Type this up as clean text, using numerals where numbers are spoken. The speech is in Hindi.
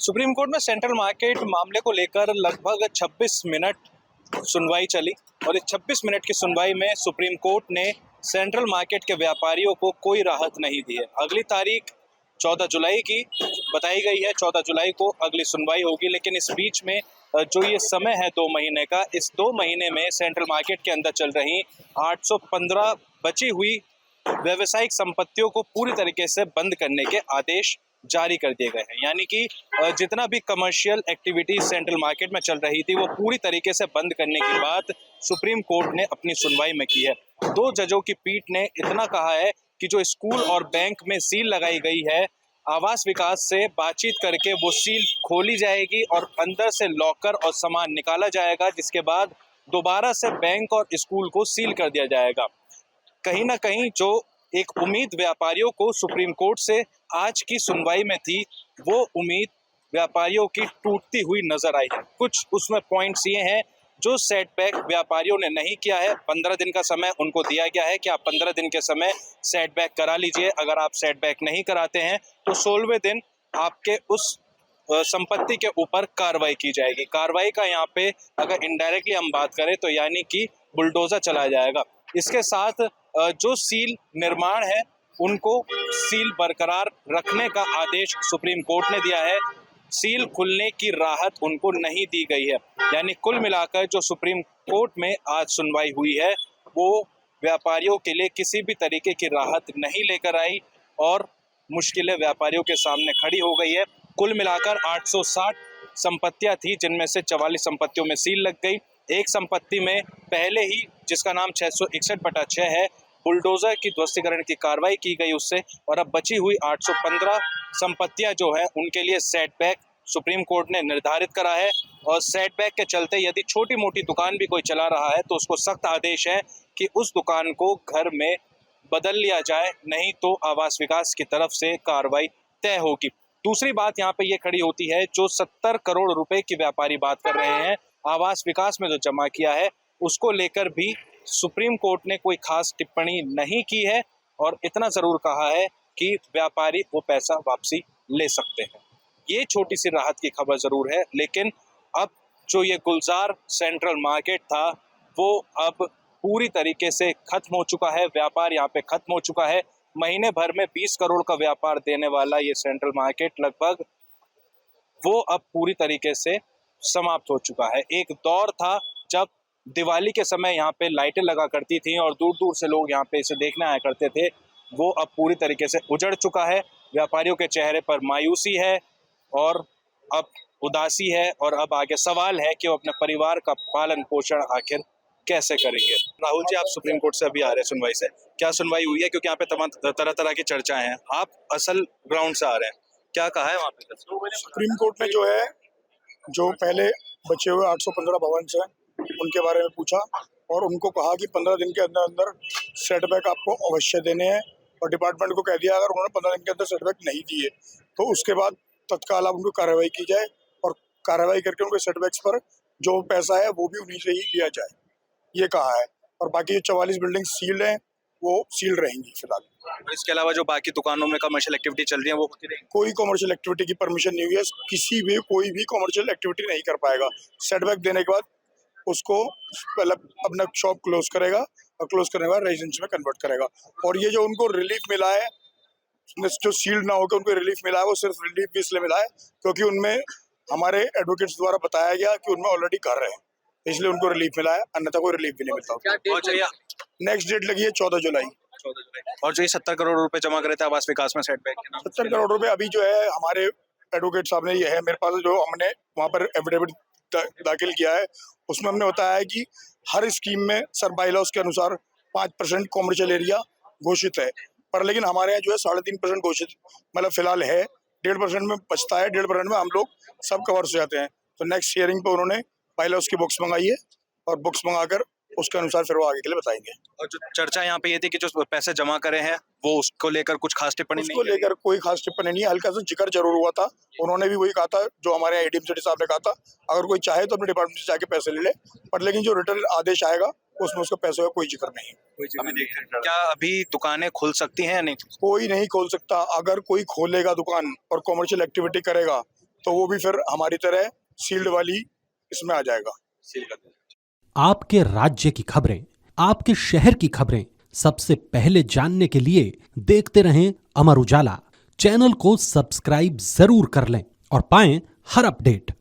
सुप्रीम कोर्ट में सेंट्रल मार्केट मामले को लेकर लगभग 26 मिनट सुनवाई चली और इस 26 मिनट की सुनवाई में सुप्रीम कोर्ट ने सेंट्रल मार्केट के व्यापारियों को कोई राहत नहीं दी है। अगली तारीख 14 जुलाई की बताई गई है। 14 जुलाई को अगली सुनवाई होगी, लेकिन इस बीच में जो ये समय है 2 महीने का, इस 2 महीने में सेंट्रल मार्केट के अंदर चल रही 815 बची हुई व्यावसायिक संपत्तियों को पूरी तरीके से बंद करने के आदेश जारी कर दिए गए हैं। यानी कि जितना भी कमर्शियल एक्टिविटी सेंट्रल मार्केट में चल रही थी वो पूरी तरीके से बंद करने की बात सुप्रीम कोर्ट ने अपनी सुनवाई में की है। 2 जजों की पीठ ने इतना कहा है कि जो स्कूल और बैंक में सील लगाई गई है, आवास विकास से बातचीत करके वो सील खोली जाएगी और अंदर से लॉकर और सामान निकाला जाएगा, जिसके बाद दोबारा से बैंक और स्कूल को सील कर दिया जाएगा। कहीं ना कहीं जो एक उम्मीद व्यापारियों को सुप्रीम कोर्ट से आज की सुनवाई में थी, वो उम्मीद व्यापारियों की टूटती हुई नजर आई है। कुछ उसमें पॉइंट्स ये हैं जो सेटबैक व्यापारियों ने नहीं किया है। 15 दिन का समय उनको दिया गया है कि आप 15 दिन के समय सेटबैक करा लीजिए। अगर आप सेटबैक नहीं कराते हैं तो 16वें दिन आपके उस संपत्ति के ऊपर कार्रवाई की जाएगी। कार्रवाई का यहाँ पे अगर इनडायरेक्टली हम बात करें तो यानी कि बुलडोजर चला जाएगा। इसके साथ जो सील निर्माण है उनको सील बरकरार रखने का आदेश सुप्रीम कोर्ट ने दिया है। सील खुलने की राहत उनको नहीं दी गई है। यानी कुल मिलाकर जो सुप्रीम कोर्ट में आज सुनवाई हुई है वो व्यापारियों के लिए किसी भी तरीके की राहत नहीं लेकर आई और मुश्किलें व्यापारियों के सामने खड़ी हो गई है। कुल मिलाकर 860 संपत्तियां थी, जिनमें से 44 संपत्तियों में सील लग गई। एक संपत्ति में पहले ही, जिसका नाम 661/6 है, बुलडोजर की ध्वस्तीकरण की कार्रवाई की गई उससे, और अब बची हुई 815 संपत्तियां जो है उनके लिए सेटबैक सुप्रीम कोर्ट ने निर्धारित करा है। और सेटबैक के चलते यदि छोटी मोटी दुकान भी कोई चला रहा है तो उसको सख्त आदेश है कि उस दुकान को घर में बदल लिया जाए, नहीं तो आवास विकास की तरफ से कार्रवाई तय होगी। दूसरी बात यहाँ पे ये खड़ी होती है, जो 70 करोड़ रुपए की व्यापारी बात कर रहे हैं आवास विकास में जो जमा किया है, उसको लेकर भी सुप्रीम कोर्ट ने कोई खास टिप्पणी नहीं की है और इतना जरूर कहा है कि व्यापारी वो पैसा वापसी ले सकते हैं। ये छोटी सी राहत की खबर जरूर है, लेकिन अब जो ये गुलजार सेंट्रल मार्केट था वो अब पूरी तरीके से खत्म हो चुका है। व्यापार यहाँ पे खत्म हो चुका है। महीने भर में 20 करोड़ का व्यापार देने वाला ये सेंट्रल मार्केट लगभग वो अब पूरी तरीके से समाप्त हो चुका है। एक दौर था जब दिवाली के समय यहाँ पे लाइटें लगा करती थी और दूर दूर से लोग यहाँ पे इसे देखने आया करते थे, वो अब पूरी तरीके से उजड़ चुका है। व्यापारियों के चेहरे पर मायूसी है और अब उदासी है और अब आगे सवाल है कि वो अपने परिवार का पालन पोषण आखिर कैसे करेंगे। राहुल जी, आप सुप्रीम कोर्ट से अभी आ रहे हैं सुनवाई से, क्या सुनवाई हुई है? क्योंकि यहाँ पे तमाम तरह तरह की चर्चाएं हैं, आप असल ग्राउंड से आ रहे हैं, क्या कहा है वहाँ पे? सुप्रीम कोर्ट ने जो है, जो पहले बचे हुए 815 भवन हैं उनके बारे में पूछा और उनको कहा कि 15 दिन के अंदर अंदर सेटबैक आपको अवश्य देने हैं, और डिपार्टमेंट को कह दिया अगर उन्होंने 15 दिन के अंदर सेटबैक नहीं दिए तो उसके बाद तत्काल आप उनको कार्रवाई की जाए और कार्रवाई करके उनके सेटबैक्स पर जो पैसा है वो भी उन्हीं से ही लिया जाए, ये कहा है। और बाकी जो 44 बिल्डिंग सील्ड हैं वो सील रहेंगी फिलहाल। इसके अलावा जो बाकी दुकानों में कमर्शियल एक्टिविटी चल रही है वो होती रहेगी? कोई कमर्शियल एक्टिविटी की परमिशन नहीं हुई है, किसी भी कोई भी कमर्शियल एक्टिविटी नहीं कर पाएगा। सेटबैक देने के बाद उसको पहले अपना शॉप क्लोज करेगा और क्लोज करने के बाद रेजिडेंस में कन्वर्ट करेगा। और ये जो उनको रिलीफ मिला है, जो सील्ड ना होकर उनको रिलीफ मिला है, वो सिर्फ रिलीफ भी इसलिए मिला है क्योंकि उनमें हमारे एडवोकेट्स द्वारा बताया गया कि उनमें ऑलरेडी घर है, इसलिए उनको रिलीफ मिला है, अन्यथा कोई रिलीफ भी नहीं मिलता। नेक्स्ट डेट लगी है 14 जुलाई। और जो ये 70 करोड़ रुपए जमा करे थे आवास विकास में सेटबैक के नाम, 70 करोड़ रुपए अभी जो है हमारे एडवोकेट साहब ने, ये है मेरे पास, जो हमने वहाँ पर एफिडेविट दाखिल किया है, उसमें हमने बताया है कि हर स्कीम में सर बाई लॉस के अनुसार 5% कॉमर्शियल एरिया घोषित है, पर लेकिन हमारे यहाँ जो है 3.5% घोषित, मतलब फिलहाल है, 1.5% में बचता है, 1.5% में हम लोग सब कवर हो जाते हैं। तो नेक्स्ट हियरिंग पे उन्होंने बाई लॉस की बुक्स मंगाई है और बुक्स मंगाकर उसके अनुसार फिर वो आगे के लिए बताएंगे। और जो चर्चा यहाँ पे ये थी कि जो पैसे जमा करे हैं वो उसको लेकर कुछ खास टिप्पणी नहीं, उसको लेकर कोई खास टिप्पणी नहीं है, हल्का सा जिक्र जरूर हुआ था। उन्होंने भी वही कहा था जो हमारे एडीएम सिटी साहब ने कहा था, अगर कोई चाहे तो अपने डिपार्टमेंट से जाके पैसे ले ले, पर लेकिन जो रिटर्न आदेश आएगा उसमें उसका पैसे का कोई जिक्र नहीं है। क्या अभी दुकानें खुल सकती हैं या नहीं? कोई नहीं खोल सकता। अगर कोई खोलेगा दुकान और कॉमर्शियल एक्टिविटी करेगा तो वो भी फिर हमारी तरह सील्ड वाली इसमें आ जाएगा। सील कर दें। आपके राज्य की खबरें, आपके शहर की खबरें सबसे पहले जानने के लिए देखते रहें अमर उजाला। चैनल को सब्सक्राइब जरूर कर लें और पाएं हर अपडेट।